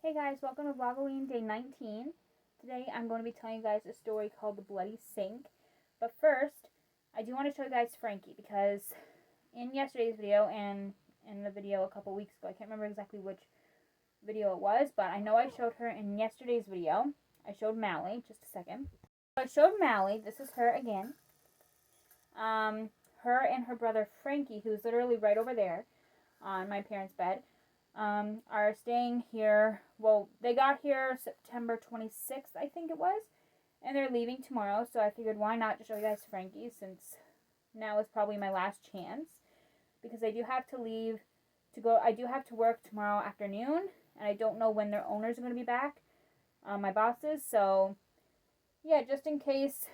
Hey guys, welcome to VLOGOWEEN day 19. Today I'm going to be telling you guys a story called The Bloody Sink. But first, I do want to show you guys Frankie because in yesterday's video and in the video a couple weeks ago, I can't remember exactly which video it was, but I know I showed her in yesterday's video. I showed Mally, just a second. So I showed Mally, this is her again. Her and her brother Frankie, who's literally right over there on my parents' bed. Are staying here. Well, they got here September 26th, I think it was, and they're leaving tomorrow. So I figured, why not just show you guys Frankie, since now is probably my last chance, because I do have to leave to go. I do have to work tomorrow afternoon, and I don't know when their owners are going to be back, my bosses. So yeah, just in case,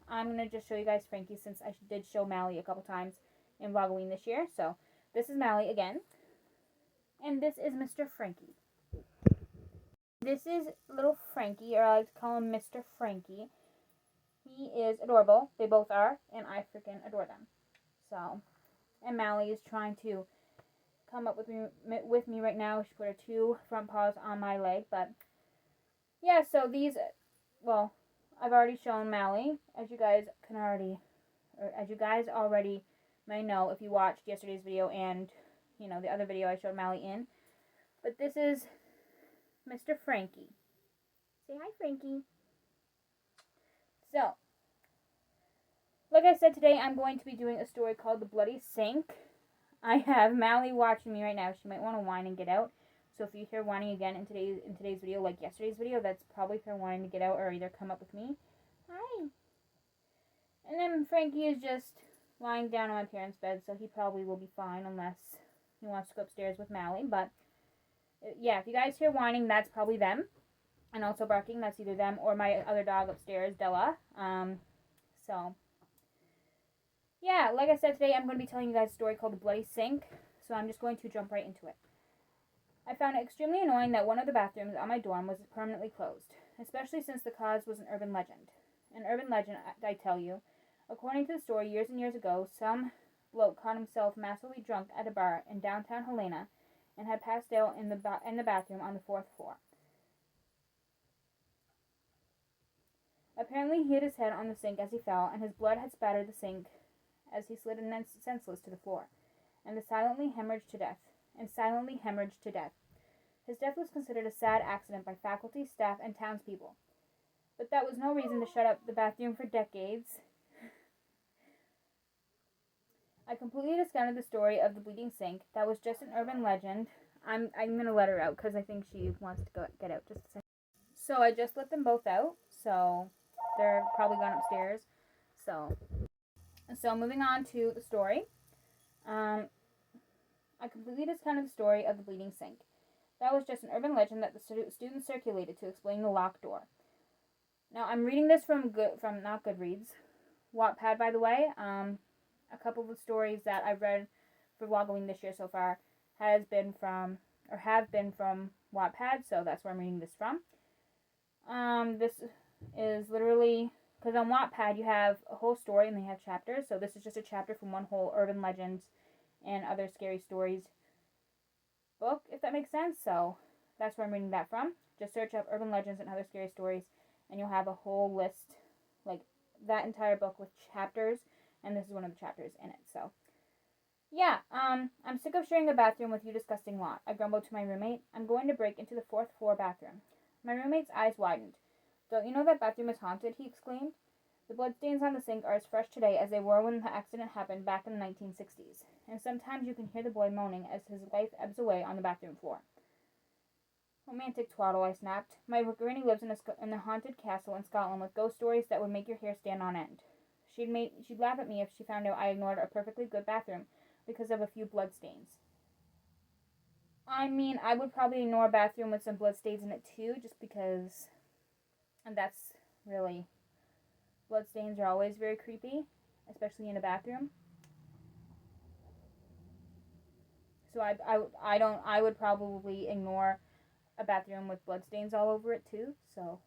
I'm gonna just show you guys Frankie, since I did show Mally a couple times in VLOGOWEEN this year. So this is Mally again. And this is Mr. Frankie. This is little Frankie, or I like to call him Mr. Frankie. He is adorable. They both are, and I freaking adore them. So, and Mally is trying to come up with me right now. She put her two front paws on my leg, but yeah. So these, well, I've already shown Mally, as you guys already may know if you watched yesterday's video and the other video I showed Mally in. But this is Mr. Frankie. Say hi, Frankie. So, like I said, today I'm going to be doing a story called The Bloody Sink. I have Mally watching me right now. She might want to whine and get out. So if you hear whining again in today's video, like yesterday's video, that's probably her wanting to get out or either come up with me. Hi. And then Frankie is just lying down on my parents' bed, so he probably will be fine unless he wants to go upstairs with Mally. But yeah, if you guys hear whining, that's probably them. And also barking, that's either them or my other dog upstairs, Della. So yeah, like I said, today I'm going to be telling you guys a story called The Bloody Sink. So I'm just going to jump right into it. I found it extremely annoying that one of the bathrooms on my dorm was permanently closed, especially since the cause was an urban legend. An urban legend, I tell you. According to the story, years and years ago, some bloke caught himself massively drunk at a bar in downtown Helena and had passed out in the bathroom on the 4th floor. Apparently, he hit his head on the sink as he fell, and his blood had spattered the sink as he slid senseless to the floor, and silently hemorrhaged to death. His death was considered a sad accident by faculty, staff, and townspeople. But that was no reason to shut up the bathroom for decades. I completely discounted the story of the bleeding sink. That was just an urban legend. I'm gonna let her out because I think she wants to get out. Just a second. So I just let them both out. So they're probably gone upstairs. So moving on to the story. I completely discounted the story of the bleeding sink. That was just an urban legend that the students circulated to explain the locked door. Now I'm reading this from not Goodreads, Wattpad, by the way. A couple of the stories that I've read for VLOGOWEEN this year so far have been from Wattpad, so that's where I'm reading this from. This is literally, because on Wattpad you have a whole story and they have chapters, so this is just a chapter from one whole urban legends and other scary stories book, if that makes sense. So that's where I'm reading that from. Just search up urban legends and other scary stories, and you'll have a whole list, like that entire book with chapters. And this is one of the chapters in it. So, yeah, I'm sick of sharing a bathroom with you disgusting lot. I grumbled to my roommate. I'm going to break into the 4th floor bathroom. My roommate's eyes widened. Don't you know that bathroom is haunted? He exclaimed. The bloodstains on the sink are as fresh today as they were when the accident happened back in the 1960s. And sometimes you can hear the boy moaning as his life ebbs away on the bathroom floor. Romantic twaddle, I snapped. My granny lives in a haunted castle in Scotland with ghost stories that would make your hair stand on end. She'd laugh at me if she found out I ignored a perfectly good bathroom because of a few bloodstains. I mean, I would probably ignore a bathroom with some bloodstains in it too, just because, and that's really, bloodstains are always very creepy, especially in a bathroom. So I would probably ignore a bathroom with bloodstains all over it too. So,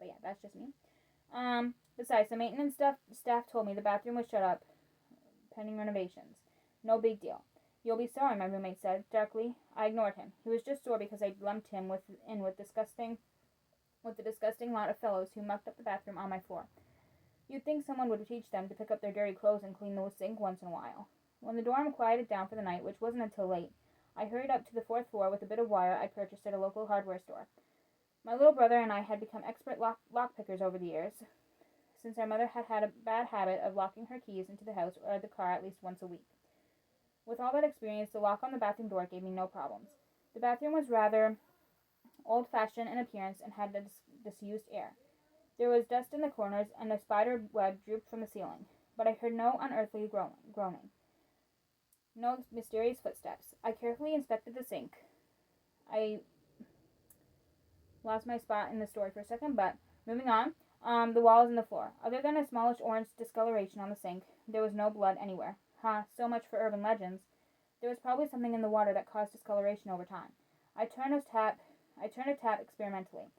but yeah, that's just me. Besides, the maintenance staff told me the bathroom was shut up pending renovations. No big deal. "You'll be sorry," my roommate said, darkly. I ignored him. He was just sore because I'd lumped him with the disgusting lot of fellows who mucked up the bathroom on my floor. You'd think someone would teach them to pick up their dirty clothes and clean the sink once in a while. When the dorm quieted down for the night, which wasn't until late, I hurried up to the 4th floor with a bit of wire I purchased at a local hardware store. My little brother and I had become expert lockpickers over the years, since our mother had a bad habit of locking her keys into the house or the car at least once a week. With all that experience, the lock on the bathroom door gave me no problems. The bathroom was rather old-fashioned in appearance and had disused air. There was dust in the corners, and a spider web drooped from the ceiling, but I heard no unearthly groaning. No mysterious footsteps. I carefully inspected the sink. I lost my spot in the story for a second, but moving on. The walls and the floor. Other than a smallish orange discoloration on the sink, there was no blood anywhere. So much for urban legends. There was probably something in the water that caused discoloration over time. I turned a tap experimentally,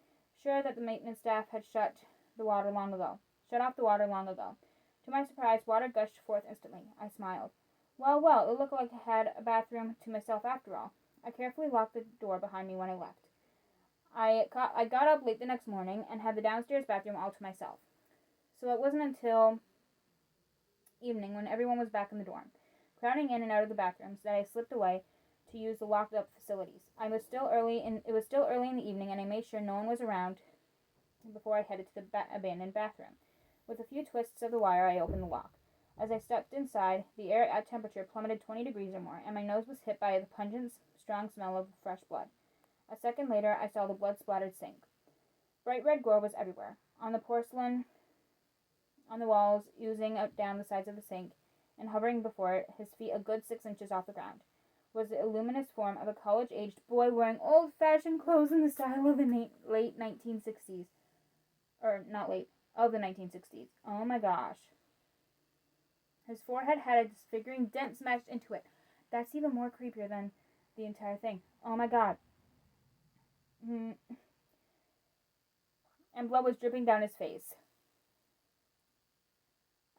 sure that the maintenance staff had shut off the water long ago. To my surprise, water gushed forth instantly. I smiled. Well, it looked like I had a bathroom to myself after all. I carefully locked the door behind me when I left. I got up late the next morning and had the downstairs bathroom all to myself. So it wasn't until evening, when everyone was back in the dorm, crowding in and out of the bathrooms, that I slipped away to use the locked-up facilities. It was still early in the evening, and I made sure no one was around before I headed to the abandoned bathroom. With a few twists of the wire, I opened the lock. As I stepped inside, the air at temperature plummeted 20 degrees or more, and my nose was hit by the pungent, strong smell of fresh blood. A second later, I saw the blood-splattered sink. Bright red gore was everywhere, on the porcelain, on the walls, oozing out down the sides of the sink, and hovering before it, his feet a good 6 inches off the ground, was the illuminous form of a college-aged boy wearing old-fashioned clothes in the style of the late 1960s. Of the 1960s. Oh my gosh. His forehead had a disfiguring dent smashed into it. That's even more creepier than the entire thing. Oh my god. And blood was dripping down his face.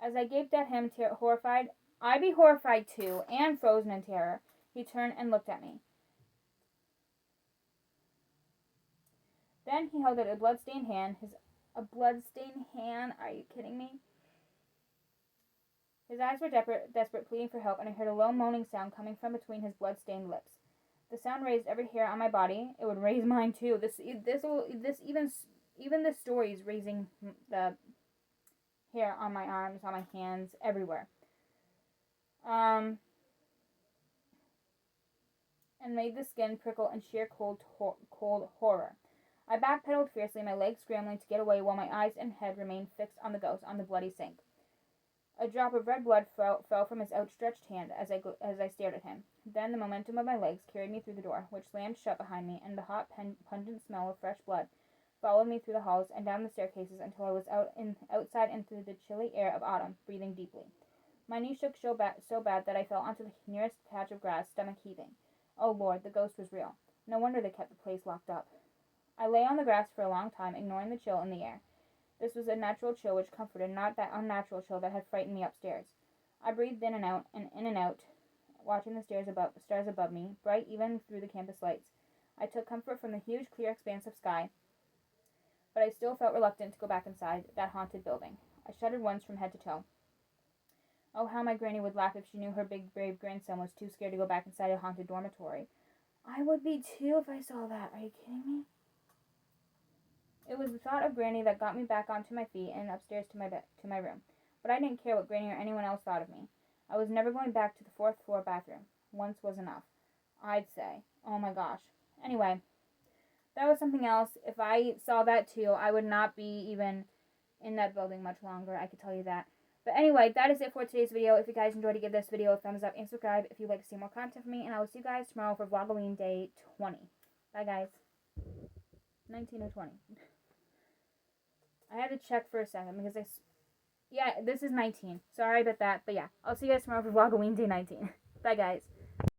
As I gaped at him, horrified, I'd be horrified too, and frozen in terror, he turned and looked at me. Then he held out a blood-stained hand. A blood-stained hand? Are you kidding me? His eyes were desperate, pleading for help, and I heard a low moaning sound coming from between his blood-stained lips. The sound raised every hair on my body. It would raise mine too. Even the stories raising the hair on my arms, on my hands, everywhere. And made the skin prickle in sheer cold horror. I backpedaled fiercely, my legs scrambling to get away while my eyes and head remained fixed on the ghost on the bloody sink. A drop of red blood fell from his outstretched hand as I stared at him. Then the momentum of my legs carried me through the door, which slammed shut behind me, and the hot, pungent smell of fresh blood followed me through the halls and down the staircases until I was outside into the chilly air of autumn, breathing deeply. My knees shook so bad that I fell onto the nearest patch of grass, stomach heaving. Oh Lord, the ghost was real. No wonder they kept the place locked up. I lay on the grass for a long time, ignoring the chill in the air. This was a natural chill which comforted, not that unnatural chill that had frightened me upstairs. I breathed in and out, watching the stars above me, bright even through the campus lights. I took comfort from the huge, clear expanse of sky, but I still felt reluctant to go back inside that haunted building. I shuddered once from head to toe. Oh, how my granny would laugh if she knew her big, brave grandson was too scared to go back inside a haunted dormitory. I would be too if I saw that. Are you kidding me? It was the thought of Granny that got me back onto my feet and upstairs to my room. But I didn't care what Granny or anyone else thought of me. I was never going back to the 4th floor bathroom. Once was enough, I'd say. Oh my gosh. Anyway, that was something else. If I saw that too, I would not be even in that building much longer. I could tell you that. But anyway, that is it for today's video. If you guys enjoyed, give this video a thumbs up and subscribe if you'd like to see more content from me. And I will see you guys tomorrow for VLOGOWEEN Day 20. Bye, guys. 19 or 20. I had to check for a second because this is 19. Sorry about that. But yeah, I'll see you guys tomorrow for VLOGOWEEN Day 19. Bye, guys.